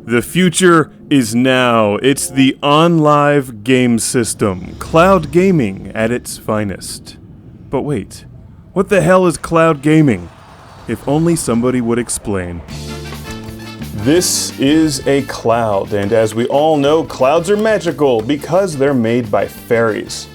The future is now. It's the ONLIVE game system. Cloud gaming at its finest. But wait, what the hell is cloud gaming? If only somebody would explain. This is a cloud, and as we all know, clouds are magical because they're made by fairies.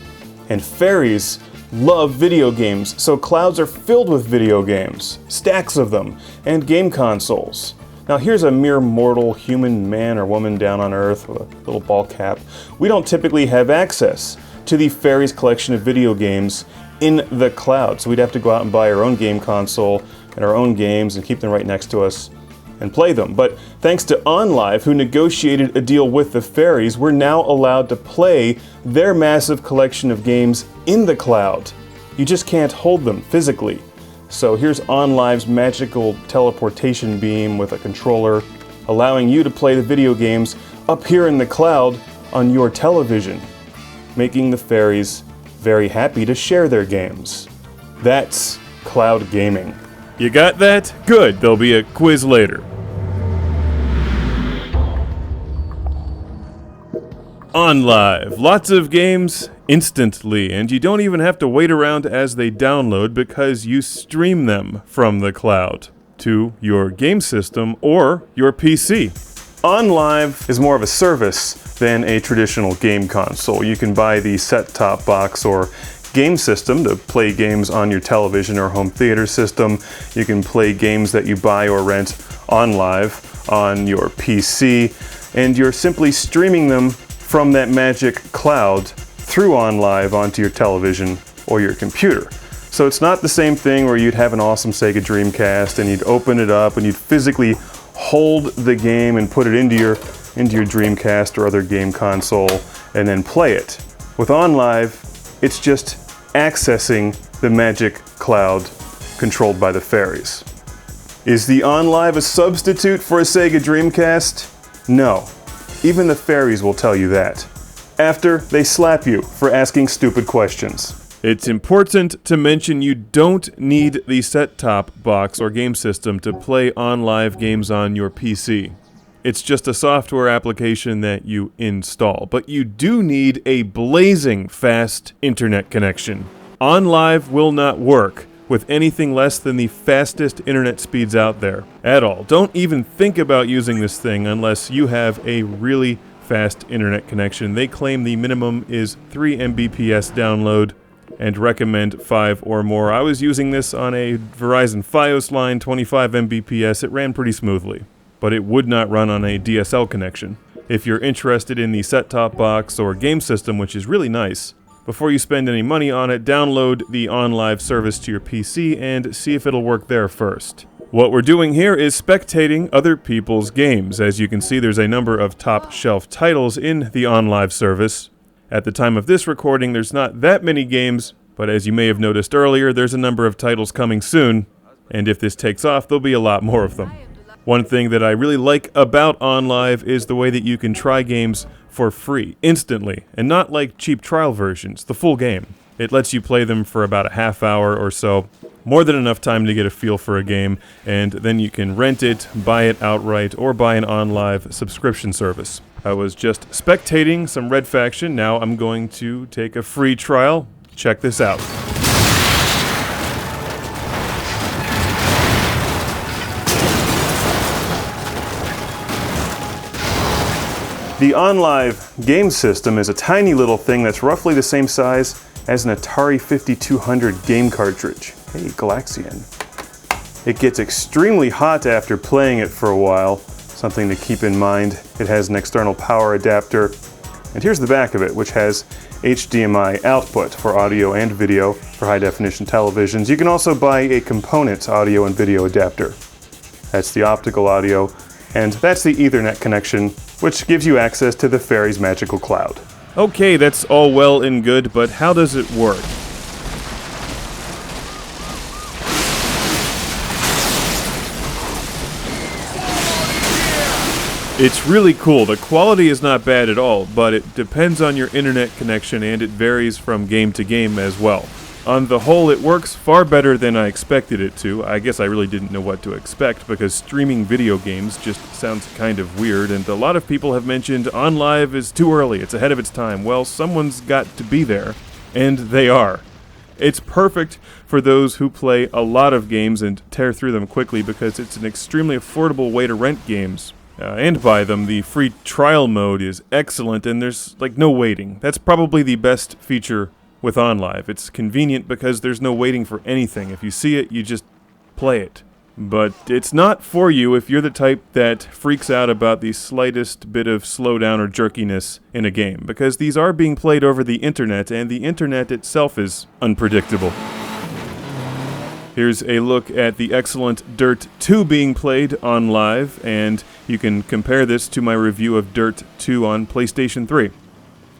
And fairies love video games, so clouds are filled with video games, stacks of them, and game consoles. Now here's a mere mortal human man or woman down on Earth with a little ball cap. We don't typically have access to the fairies' collection of video games in the cloud, so we'd have to go out and buy our own game console and our own games and keep them right next to us and play them. But thanks to ONLIVE, who negotiated a deal with the fairies, we're now allowed to play their massive collection of games in the cloud. You just can't hold them physically. So here's ONLIVE's magical teleportation beam with a controller, allowing you to play the video games up here in the cloud on your television, making the fairies very happy to share their games. That's cloud gaming. You got that? Good, there'll be a quiz later. ONLIVE. Lots of games instantly, and you don't even have to wait around as they download because you stream them from the cloud to your game system or your PC. ONLIVE is more of a service than a traditional game console. You can buy the set-top box or game system to play games on your television or home theater system. You can play games that you buy or rent ONLIVE on your PC, and you're simply streaming them from that magic cloud through ONLIVE onto your television or your computer. So it's not the same thing where you'd have an awesome Sega Dreamcast and you'd open it up and you'd physically hold the game and put it into your Dreamcast or other game console and then play it. With ONLIVE, it's just accessing the magic cloud controlled by the fairies. Is the ONLIVE a substitute for a Sega Dreamcast? No. Even the fairies will tell you that, after they slap you for asking stupid questions. It's important to mention you don't need the set-top box or game system to play ONLIVE games on your PC. It's just a software application that you install, but you do need a blazing fast internet connection. ONLIVE will not work with anything less than the fastest internet speeds out there at all. Don't even think about using this thing unless you have a really fast internet connection. They claim the minimum is 3 Mbps download and recommend 5 or more. I was using this on a Verizon Fios line, 25 Mbps. It ran pretty smoothly, but it would not run on a DSL connection. If you're interested in the set-top box or game system, which is really nice, before you spend any money on it, download the ONLIVE service to your PC and see if it'll work there first. What we're doing here is spectating other people's games. As you can see, there's a number of top-shelf titles in the ONLIVE service. At the time of this recording, there's not that many games, but as you may have noticed earlier, there's a number of titles coming soon, and if this takes off, there'll be a lot more of them. One thing that I really like about ONLIVE is the way that you can try games for free, instantly, and not like cheap trial versions, the full game. It lets you play them for about a half hour or so, more than enough time to get a feel for a game, and then you can rent it, buy it outright, or buy an ONLIVE subscription service. I was just spectating some Red Faction, now I'm going to take a free trial. Check this out. The ONLIVE game system is a tiny little thing that's roughly the same size as an Atari 5200 game cartridge. Hey, Galaxian. It gets extremely hot after playing it for a while, something to keep in mind. It has an external power adapter, and here's the back of it, which has HDMI output for audio and video for high-definition televisions. You can also buy a component audio and video adapter. That's the optical audio, and that's the Ethernet connection, which gives you access to the fairies' magical cloud. Okay, that's all well and good, but how does it work? It's really cool. The quality is not bad at all, but it depends on your internet connection and it varies from game to game as well. On the whole, it works far better than I expected it to. I guess I really didn't know what to expect, because streaming video games just sounds kind of weird, and a lot of people have mentioned OnLive is too early, it's ahead of its time. Well, someone's got to be there, and they are. It's perfect for those who play a lot of games and tear through them quickly, because it's an extremely affordable way to rent games. And buy them. The free trial mode is excellent, and there's no waiting. That's probably the best feature with OnLive. It's convenient because there's no waiting for anything. If you see it, you just play it. But it's not for you if you're the type that freaks out about the slightest bit of slowdown or jerkiness in a game, because these are being played over the internet, and the internet itself is unpredictable. Here's a look at the excellent Dirt 2 being played OnLive, and you can compare this to my review of Dirt 2 on PlayStation 3.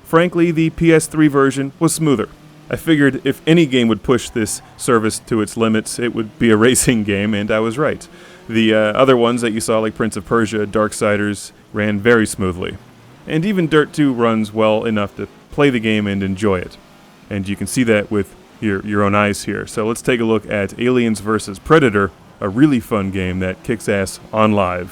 Frankly, the PS3 version was smoother. I figured if any game would push this service to its limits, it would be a racing game, and I was right. The other ones that you saw, like Prince of Persia, Darksiders, ran very smoothly. And even Dirt 2 runs well enough to play the game and enjoy it. And you can see that with your own eyes here. So let's take a look at Aliens vs. Predator, a really fun game that kicks ass OnLive.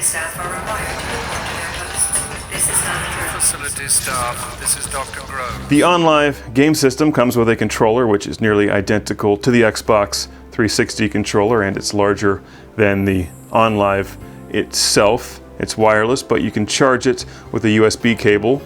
Staff are required to report to their posts. This is not a drill. Facility staff, this is Dr. Grove. The OnLive game system comes with a controller which is nearly identical to the Xbox 360 controller, and it's larger than the OnLive itself. It's wireless, but you can charge it with a USB cable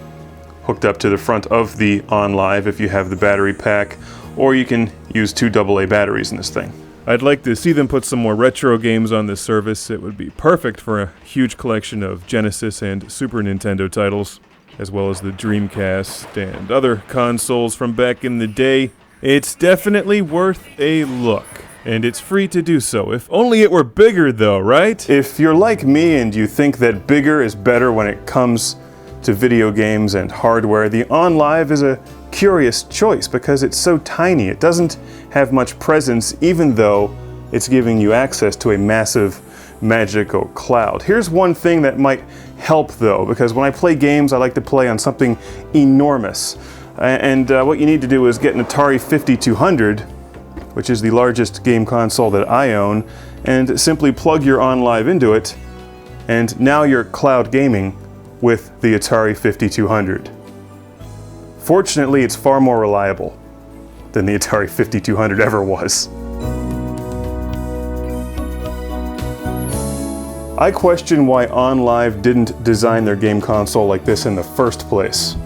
hooked up to the front of the OnLive if you have the battery pack, or you can use 2 AA batteries in this thing. I'd like to see them put some more retro games on this service. It would be perfect for a huge collection of Genesis and Super Nintendo titles, as well as the Dreamcast and other consoles from back in the day. It's definitely worth a look, and it's free to do so. If only it were bigger though, right? If you're like me and you think that bigger is better when it comes to video games and hardware, the OnLive is a curious choice because it's so tiny. It doesn't have much presence, even though it's giving you access to a massive magical cloud. Here's one thing that might help though, because when I play games I like to play on something enormous, and what you need to do is get an Atari 5200, which is the largest game console that I own, and simply plug your OnLive into it, and now you're cloud gaming with the Atari 5200. Fortunately, it's far more reliable than the Atari 5200 ever was. I question why OnLive didn't design their game console like this in the first place.